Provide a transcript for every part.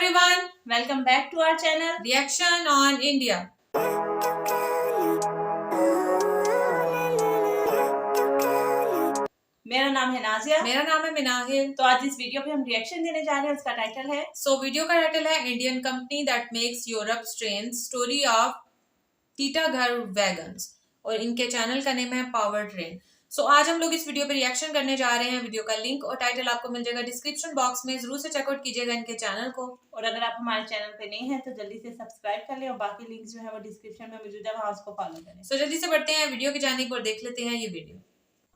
everyone, welcome back to our channel Reaction on India. मेरा नाम है नाजिया। मेरा नाम है मिनाहिल। तो आज इस वीडियो पे हम रिएक्शन देने जा रहे हैं। उसका टाइटल है वीडियो का टाइटल है Indian company that makes Europe trains, story of Titagarh wagons, और इनके चैनल का नेम है पावर ट्रेन। आज हम लोग इस वीडियो पे रिएक्शन करने जा रहे हैं। वीडियो का लिंक और टाइटल आपको मिल जाएगा डिस्क्रिप्शन बॉक्स में। जरूर से चेकआउट कीजिएगा इनके चैनल को, और अगर आप हमारे चैनल पे नहीं है तो जल्दी से सब्सक्राइब कर लें, और बाकी लिंक्स जो है वो डिस्क्रिप्शन में मौजूद है, वहां उसको फॉलो करें। जल्दी से बढ़ते हैं वीडियो की जानिब और देख लेते हैं ये वीडियो।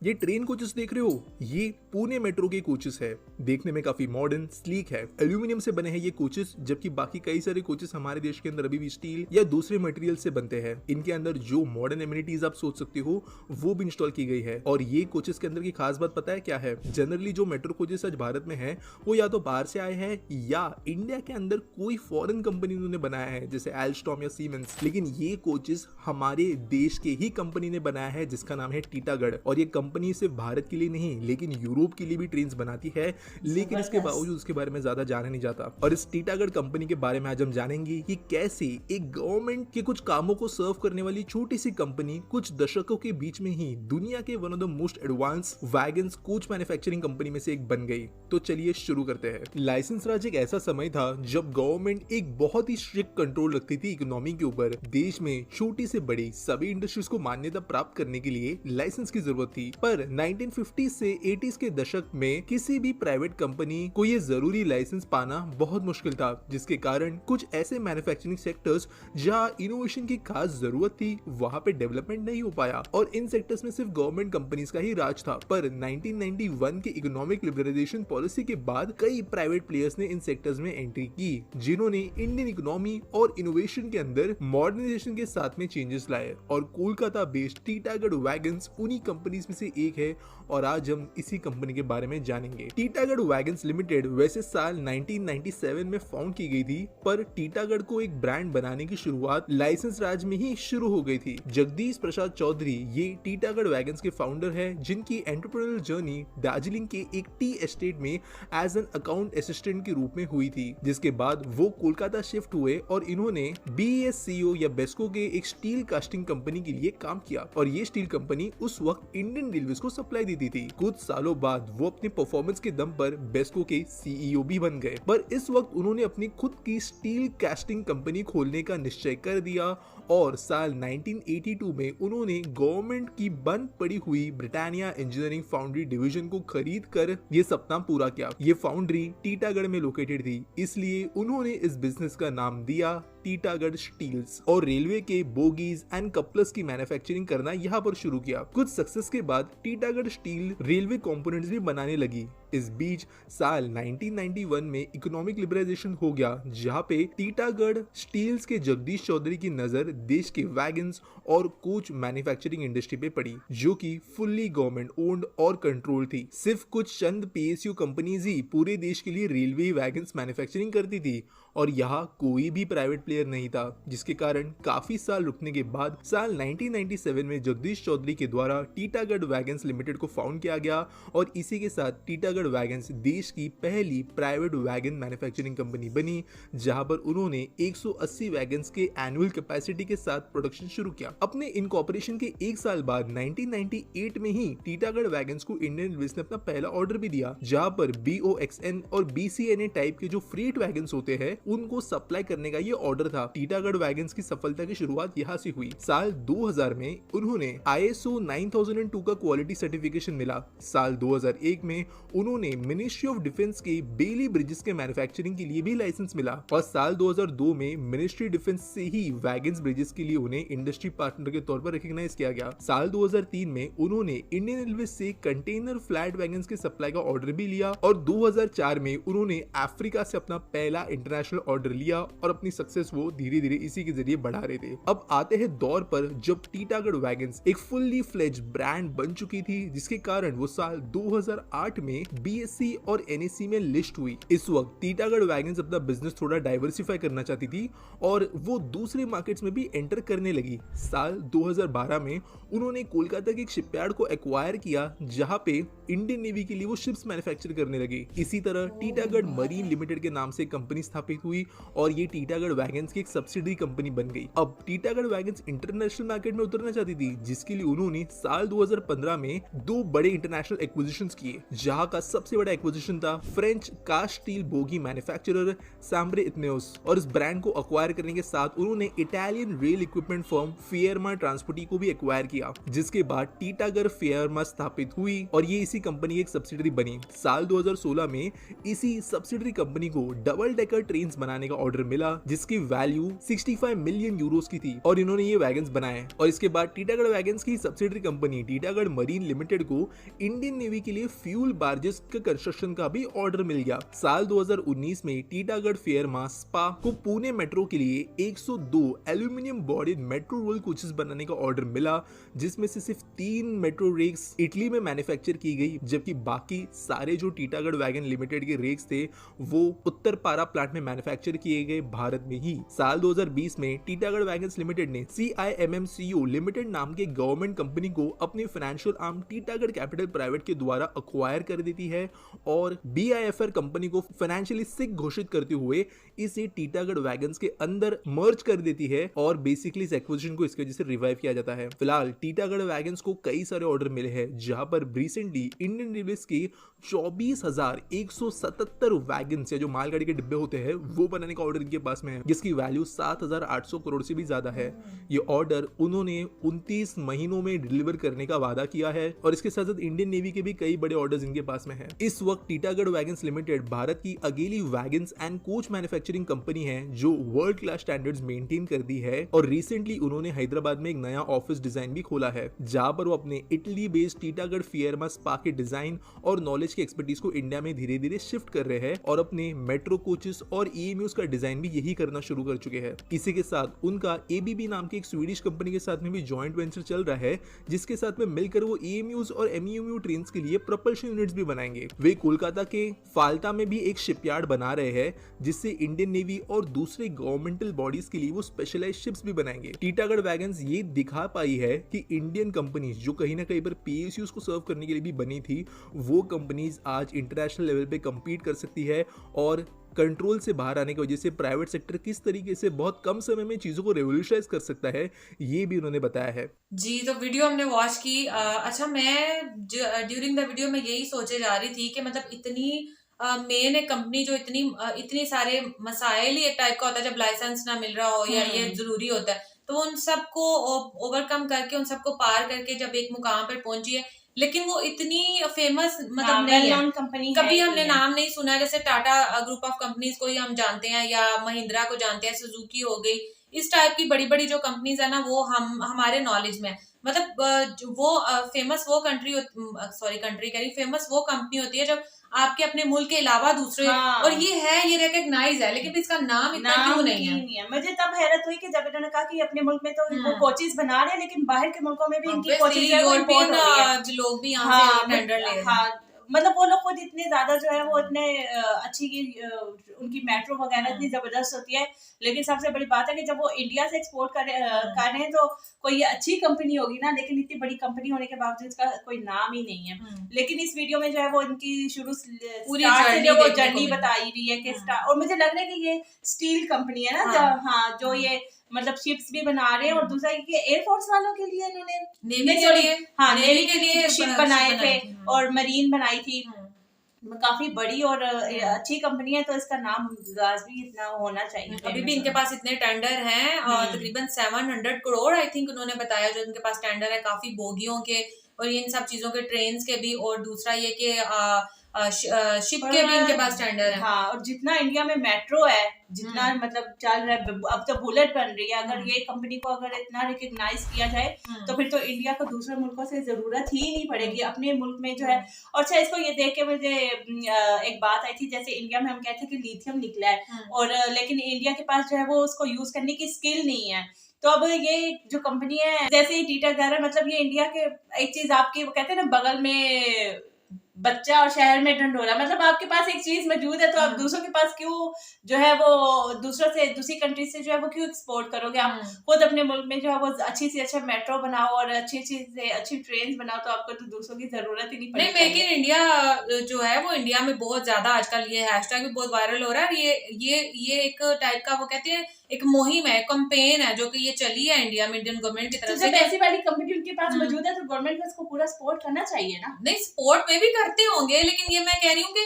ये ट्रेन कोचेस देख रहे हो, ये पुणे मेट्रो के कोचेस है। देखने में काफी मॉडर्न स्लीक है। एल्यूमिनियम से बने हैं ये कोचेस, जबकि बाकी कई सारे कोचेस हमारे देश के अंदर अभी भी स्टील या दूसरे मटेरियल से बनते हैं। इनके अंदर जो मॉडर्न एमिनिटीज आप सोच सकते हो वो भी इंस्टॉल की गई है। और ये कोचेस के अंदर की खास बात पता है क्या है? जनरली जो मेट्रो कोचेस आज भारत में है वो या तो बाहर से आए हैं या इंडिया के अंदर कोई फॉरेन कंपनी उन्होंने बनाया है, जैसे एल्स्टॉम या सीमेंस। लेकिन ये कोचेस हमारे देश के ही कंपनी ने बनाया है, जिसका नाम है टीटागढ़। और ये कंपनी सिर्फ भारत के लिए नहीं लेकिन यूरोप के लिए भी ट्रेन्स बनाती है, लेकिन इसके बावजूद उसके बारे में ज्यादा जाना नहीं जाता। और इस टीटागढ़ कंपनी के बारे में आज हम जानेंगे कि कैसे एक गवर्नमेंट के कुछ कामों को सर्व करने वाली छोटी सी कंपनी कुछ दशकों के बीच में ही दुनिया के one of the most advance wagons coach manufacturing company में से एक बन गई। तो चलिए शुरू करते हैं। लाइसेंस राज एक ऐसा समय था जब गवर्नमेंट एक बहुत ही स्ट्रिक्ट कंट्रोल रखती थी इकोनॉमी के ऊपर। देश में छोटी से बड़ी सभी इंडस्ट्रीज को मान्यता प्राप्त करने के लिए लाइसेंस की जरूरत थी। पर 1950 से 80s के दशक में किसी भी प्राइवेट कंपनी को ये जरूरी लाइसेंस पाना बहुत मुश्किल था, जिसके कारण कुछ ऐसे मैन्युफैक्चरिंग सेक्टर्स जहां इनोवेशन की खास जरूरत थी वहां पे डेवलपमेंट नहीं हो पाया, और इन सेक्टर्स में सिर्फ गवर्नमेंट कंपनीज का ही राज था। पर 1991 के इकोनॉमिक लिबरलाइजेशन पॉलिसी के बाद कई प्राइवेट प्लेयर्स ने इन सेक्टर्स में एंट्री की, जिन्होंने इंडियन इकोनॉमी और इनोवेशन के अंदर मॉडर्नाइजेशन के साथ में चेंजेस लाए। और कोलकाता बेस्ड टीटागढ़ वैगन्स उन्हीं कंपनीज में से एक है, और आज हम इसी कंपनी के बारे में जानेंगे। टीटागढ़ वैगन्स लिमिटेड वैसे साल 1997 में फाउंड की गई थी, पर टीटागढ़ को एक ब्रांड बनाने की शुरुआत लाइसेंस राज में ही शुरू हो गई थी। जगदीश प्रसाद चौधरी ये टीटागढ़ वैगन्स के फाउंडर है, जिनकी एंटरप्रेन्योरल जर्नी दार्जिलिंग के एक टी एस्टेट में एज एन अकाउंट असिस्टेंट के रूप में हुई थी, जिसके बाद वो कोलकाता शिफ्ट हुए और इन्होंने BESCO या बेस्को के एक स्टील कास्टिंग कंपनी के लिए काम किया। और ये स्टील कंपनी उस वक्त इंडियन रेलवेज को सप्लाई देती थी। कुछ सालों बाद वो अपने परफॉर्मेंस के दम पर बेस्को के CEO भी बन गए। पर इस वक्त उन्होंने अपनी खुद की स्टील कास्टिंग कंपनी खोलने का निश्चय कर दिया, और साल 1982 में उन्होंने गवर्नमेंट की बंद पड़ी हुई ब्रिटानिया इंजीनियरिंग फाउंड्री डिवीजन को खरीद कर ये सपना पूरा किया। ये फाउंड्री टीटागढ़ में लोकेटेड थी, इसलिए उन्होंने इस बिजनेस का नाम दिया टीटागढ़ स्टील्स, और रेलवे के बोगीज एंड कपलर्स की मैन्युफैक्चरिंग करना यहाँ पर शुरू किया। कुछ सक्सेस के बाद टीटागढ़ स्टील रेलवे कंपोनेंट्स भी बनाने लगी। इस बीच साल 1991 में इकोनॉमिक लिबरलाइजेशन हो गया, जहाँ पे टीटागढ़ स्टील्स के जगदीश चौधरी की नजर देश के वैगन्स और कोच मैन्युफैक्चरिंग इंडस्ट्री पे पड़ी, जो कि फुल्ली गवर्नमेंट ओन्ड और कंट्रोल थी। सिर्फ कुछ चंद PSU कंपनीज ही पूरे देश के लिए रेलवे वैगन्स मैन्युफैक्चरिंग करती थी, और यहाँ कोई भी प्राइवेट प्लेयर नहीं था, जिसके कारण काफी साल रुकने के बाद साल 1997 में जगदीश चौधरी के द्वारा टीटागढ़ वैगन्स लिमिटेड को फाउंड किया गया, और इसी के साथ टीटागढ़ वैगन्स देश की पहली प्राइवेट वैगन मैन्युफैक्चरिंग कंपनी बनी, जहां पर उन्होंने 180 वैगन्स के एनुअल कैपेसिटी के साथ प्रोडक्शन शुरू किया। अपने इनकॉर्पोरेशन के एक साल बाद 1998 में ही टीटागढ़ वैगन्स को इंडियन रेलवे ने अपना पहला ऑर्डर भी दिया, जहां पर BOXN और BCNA टाइप के जो फ्रीट वैगन्स होते हैं उनको सप्लाई करने का ये ऑर्डर था। टीटागढ़ वैगन्स की सफलता की शुरुआत यहाँ से हुई। साल 2000 में उन्होंने ISO 9002 का क्वालिटी सर्टिफिकेशन मिला। साल 2001 में उन्होंने मिनिस्ट्री ऑफ डिफेंस के बेली ब्रिजेस के मैन्युफैक्चरिंग के लिए भी लाइसेंस मिला, और साल 2002 में मिनिस्ट्री डिफेंस से ही वैगन्स ब्रिजेस के लिए उन्हें इंडस्ट्री पार्टनर के तौर पर रिकॉग्नाइज किया गया। साल 2003 में उन्होंने इंडियन रेलवे से कंटेनर फ्लैट वैगन्स के सप्लाई का ऑर्डर भी लिया, और 2004 में उन्होंने अफ्रीका से अपना पहला इंटरनेशनल ऑर्डर लिया, और अपनी सक्सेस वो धीरे धीरे इसी के जरिए बढ़ा रहे थे। अब आते हैं दौर पर जब टीटागढ़ वैगन्स एक फुल्ली फ्लेज ब्रांड बन चुकी थी, जिसके कारण वो साल 2008 में BSE और NSE में लिस्ट हुई। इस वक्त टीटागढ़ वैगन्स अपना बिजनेस थोड़ा डाइवर्सिफाई करना चाहती थी और वो दूसरे मार्केट्स में भी एंटर करने लगी। साल 2012 में उन्होंने कोलकाता के एक शिपयार्ड को एक्वायर किया जहां पे इंडियन नेवी के लिए वो शिप्स मैन्युफैक्चर करने लगे। इसी तरह टीटागढ़ मरीन लिमिटेड के नाम से कंपनी स्थापित हुई और ये टीटागढ़ वैगन्स की एक सब्सिडरी कंपनी बन गई। अब टीटागढ़ वैगन्स इंटरनेशनल मार्केट में उतरना चाहती थी, जिसके लिए उन्होंने साल 2015 में 2 बड़े इंटरनेशनल एक्विजिशंस किए, जहां का सबसे बड़ा एक्विजिशन था French cast steel bogie manufacturer Sambre इथनेओस, और इस ब्रांड को एक्वायर करने के साथ उन्होंने Italian rail equipment firm Firema Trasporti को भी एक्वायर किया, जिसके बाद टीटागढ़ फिएरमा स्थापित हुई और ये इसी कंपनी की एक सब्सिडरी बनी। साल 2016 में इसी सब्सिडरी कंपनी को डबल डेकर ट्रेन्स बनाने का ऑर्डर मिला, जिसकी वैल्यू 65 मिलियन यूरोस की थी और इन्होंने ये वैगन्स बनाए। और इसके बाद टीटागढ़ वैगन्स की subsidiary company Titagarh marine limited को इंडियन नेवी के लिए फ्यूल बार्जेस के कंस्ट्रक्शन का भी ऑर्डर मिल गया। साल 2019 में टीटागढ़ फिएरमा स्पा को पुणे मेट्रो के लिए 102 aluminium bodied metro roll coaches बनाने का ऑर्डर मिला, जिसमें से सिर्फ 3 मेट्रो रेक्स इटली में मैन्युफैक्चर की गई, जबकि बाकी सारे जो टीटागढ़ वैगन लिमिटेड के रेक्स थे वो उत्तर पारा प्लांट में मैन्युफैक्चर किए गए भारत में ही। साल 2020 में टीटागढ़ वैगन्स लिमिटेड ने CIMMCO लिमिटेड नाम के गवर्नमेंट कंपनी को अपने financial arm Titagarh capital private के द्वारा अक्वायर कर देती है और BIFR कंपनी को फाइनेंशियली सिक घोषित करते हुए इसे टीटागढ़ वैगन्स के अंदर मर्ज कर देती है और बेसिकली इस एक्विजिशन को इसकी वजह से रिवाइव किया जाता है। फिलहाल टीटागढ़ वैगन्स को कई सारे ऑर्डर मिले हैं, जहां पर रिसेंटली इंडियन रेलवेज के 24,177 वैगन्स या जो मालगाड़ी के डिब्बे होते हैं वो बनाने का ऑर्डर इनके पास में है, जिसकी वैल्यू 7,800 करोड़ से भी ज्यादा है। ये ऑर्डर उन्होंने 29 महीनों में डिलीवर करने का वादा किया है और इसके साथ साथ इंडियन नेवी के भी कई बड़े ऑर्डर्स इनके पास में है। इस वक्त टीटागढ़ वैगन्स लिमिटेड भारत की अकेली wagons and coach manufacturing company है जो वर्ल्ड क्लास स्टैंडर्ड्स मेंटेन करती है और रिसेंटली उन्होंने हैदराबाद में एक नया ऑफिस डिजाइन भी खोला है, जहां पर वो अपने इटली बेस्ड टीटागढ़ फिएरमा स्पा के डिजाइन और नॉलेज की एक्सपर्टीज को इंडिया में धीरे धीरे शिफ्ट कर रहे हैं और अपने मेट्रो कोचेस और EMUs का डिजाइन भी यही करना शुरू कर चुके हैं। इसी के साथ उनका ABB नाम की एक स्वीडिश कंपनी के साथ में भी जॉइंट वेंचर चल रहा है, जिसके साथ में मिलकर वो EMUs और MEMU ट्रेन्स के लिए प्रोपल्शन यूनिट्स भी बनाएंगे। वे कोलकाता के फाल्टा में भी एक शिपयार्ड बना रहे हैं, जिससे इंडियन नेवी और दूसरे गवर्नमेंटल बॉडीज के लिए वो स्पेशलाइज शिप्स भी बनाएंगे। टीटागढ़ वैगन्स ये दिखा पाई है कि इंडियन कंपनीज जो कहीं ना कहीं पर PSUs को सर्व करने के लिए भी बनी थी, वो कंपनीज आज इंटरनेशनल लेवल पे compete कर सकती है और कंट्रोल से बाहर आने की वजह से प्राइवेट सेक्टर किस तरीके से बहुत कम समय में चीजों को रेवोल्यूशनाइज कर सकता है, ये भी उन्होंने बताया है। जी, तो वीडियो हमने वॉच की। अच्छा, मैं ड्यूरिंग द वीडियो में यही सोचे जा रही थी कि मतलब इतनी मेन एक कंपनी जो इतनी सारे मसाइल ही एक टाइप का होता है जब लाइसेंस ना मिल रहा हो या ये जरूरी होता है, तो उन सबको ओवरकम करके उन सबको पार करके जब एक मुकाम पर पहुंची है, लेकिन वो इतनी फेमस मतलब नहीं है, कंपनी कभी हमने नाम नहीं सुना है। जैसे टाटा ग्रुप ऑफ कंपनीज को ही हम जानते हैं या महिंद्रा को जानते हैं, सुजुकी हो गई, इस टाइप की बड़ी बड़ी जो कंपनीज है ना वो हमारे नॉलेज में मतलब वो फेमस वो कंट्री कह रही फेमस वो कंपनी होती है जब आपके अपने मुल्क के अलावा दूसरे और ये रिकॉग्नाइज है, लेकिन इसका नाम इतना क्यों नहीं है? मुझे तब हैरत हुई कि जब इन्होंने कहा कि अपने मुल्क में तो वो कोचेस बना रहे हैं, लेकिन बाहर के मुल्कों में भी इनकी कोचेस लोग भी यहाँ से टेंडर ले रहे हैं। मतलब वो लोग खुद इतने ज्यादा जो है वो इतने अच्छी उनकी मेट्रो वगैरह इतनी जबरदस्त होती है, लेकिन सबसे बड़ी बात है कि जब वो इंडिया से एक्सपोर्ट कर रहे हैं तो कोई अच्छी कंपनी होगी ना, लेकिन इतनी बड़ी कंपनी होने के बावजूद इसका कोई नाम ही नहीं है। लेकिन इस वीडियो में जो है वो इनकी शुरू पूरी जर्नी बताई हुई है कि और मुझे लग रहा है कि ये स्टील कंपनी है ना, जो ये मतलब शिप्स भी बना रहे हैं और दूसरा ये एयरफोर्स वालों के लिए इन्होंने नेवी के लिए शिप बनाए थे और मरीन बनाई थी, काफी बड़ी और अच्छी कंपनी है, तो इसका नाम भी इतना होना चाहिए। अभी भी इनके पास इतने टेंडर हैं और तकरीबन 700 करोड़ आई थिंक उन्होंने बताया जो इनके पास टेंडर है, काफी बोगियों के और इन सब चीजों के, ट्रेन के भी, और दूसरा ये कि शिप के भी इनके पास टेंडर है। हाँ, और जितना इंडिया में मेट्रो है, जितना मतलब चल रहा है, अब तो बुलेट बन रही है, अगर ये कंपनी को अगर इतना रिकॉग्नाइज किया जाए तो फिर तो इंडिया को दूसरे मुल्कों से जरूरत ही नहीं पड़ेगी, अपने मुल्क में जो है। और अच्छा, इसको ये देख के मुझे एक बात आई थी, जैसे इंडिया में हम कहते हैं कि लिथियम निकला है और लेकिन इंडिया के पास जो है वो उसको यूज करने की स्किल नहीं है, तो अब ये जो कंपनी है जैसे ही टीटागढ़ है, मतलब ये इंडिया के एक चीज आपकी वो कहते हैं ना बगल में बच्चा और शहर में ढंढोरा। मतलब आपके पास एक चीज मौजूद है तो आप दूसरों के पास क्यों जो है वो दूसरी कंट्री से जो है वो क्यों एक्सपोर्ट करोगे? आप खुद अपने मुल्क में जो है वो अच्छी से अच्छा मेट्रो बनाओ और अच्छी ट्रेन बनाओ, तो आपको तो दूसरों की जरूरत ही नहीं पड़ेगी। नहीं, मेक इन इंडिया जो है वो इंडिया में बहुत ज्यादा आजकल ये हैशटैग भी बहुत वायरल हो रहा है। ये एक टाइप का वो कहते हैं एक मुहिम है, कैंपेन है जो कि ये चली है इंडिया में इंडियन गवर्नमेंट की तरफ से। जब ऐसी वाली कंपनी उनके पास मौजूद है तो गवर्नमेंट को इसको पूरा सपोर्ट करना चाहिए ना। नहीं, सपोर्ट में भी करते होंगे, लेकिन ये मैं कह रही हूँ कि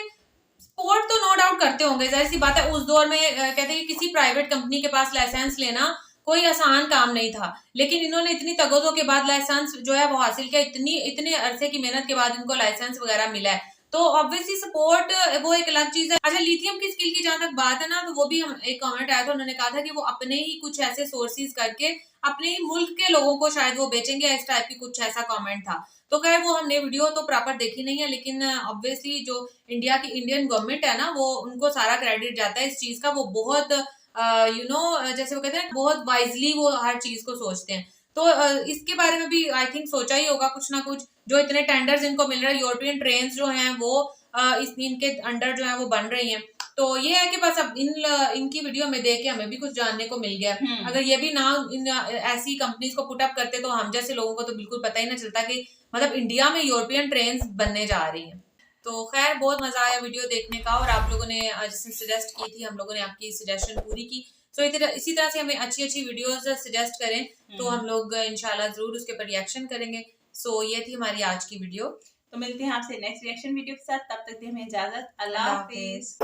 सपोर्ट तो नो डाउट करते होंगे, जाहिर सी बात है। उस दौर में कहते हैं कि किसी प्राइवेट कंपनी के पास लाइसेंस लेना कोई आसान काम नहीं था, लेकिन इन्होंने इतनी तगदों के बाद लाइसेंस जो है वो हासिल किया, इतने अरसे की मेहनत के बाद इनको लाइसेंस वगैरह मिला है, तो ऑब्वियसली सपोर्ट वो एक अलग चीज है। अच्छा, लिथियम की स्किल की जहां तक बात है ना, तो वो भी हम एक कमेंट आया था, उन्होंने कहा था कि वो अपने ही कुछ ऐसे सोर्सेज करके अपने ही मुल्क के लोगों को शायद वो बेचेंगे, इस टाइप की कुछ ऐसा कमेंट था। तो खैर वो हमने वीडियो तो प्रॉपर देखी नहीं है, लेकिन ऑब्वियसली जो इंडियन गवर्नमेंट है ना, वो उनको सारा क्रेडिट जाता है इस चीज का। वो बहुत जैसे वो कहते हैं बहुत वाइजली वो हर चीज को सोचते हैं। तो इसके बारे में भी आई थिंक सोचा ही होगा कुछ ना कुछ, जो इतने टेंडर्स इनको मिल रहे हैं, यूरोपियन ट्रेन जो हैं वो इनके अंडर जो है वो बन रही हैं। तो ये है कि बस अब इनकी वीडियो में देख के हमें भी कुछ जानने को मिल गया। अगर ये भी ना ऐसी कंपनीज को पुट अप करते तो हम जैसे लोगों को तो बिल्कुल पता ही ना चलता कि मतलब इंडिया में यूरोपियन ट्रेन बनने जा रही हैं। तो खैर बहुत मजा आया वीडियो देखने का, और आप लोगों ने जिसने सजेस्ट की थी, हम लोगों ने आपकी सजेशन पूरी की। तो इसी तरह से हमें अच्छी अच्छी वीडियोस सजेस्ट करें तो हम लोग इंशाल्लाह जरूर उसके पर रिएक्शन करेंगे। सो ये थी हमारी आज की वीडियो। तो मिलते हैं आपसे नेक्स्ट रिएक्शन वीडियो के साथ, तब तक दी हमें इजाजत। अल्लाह हाफिज।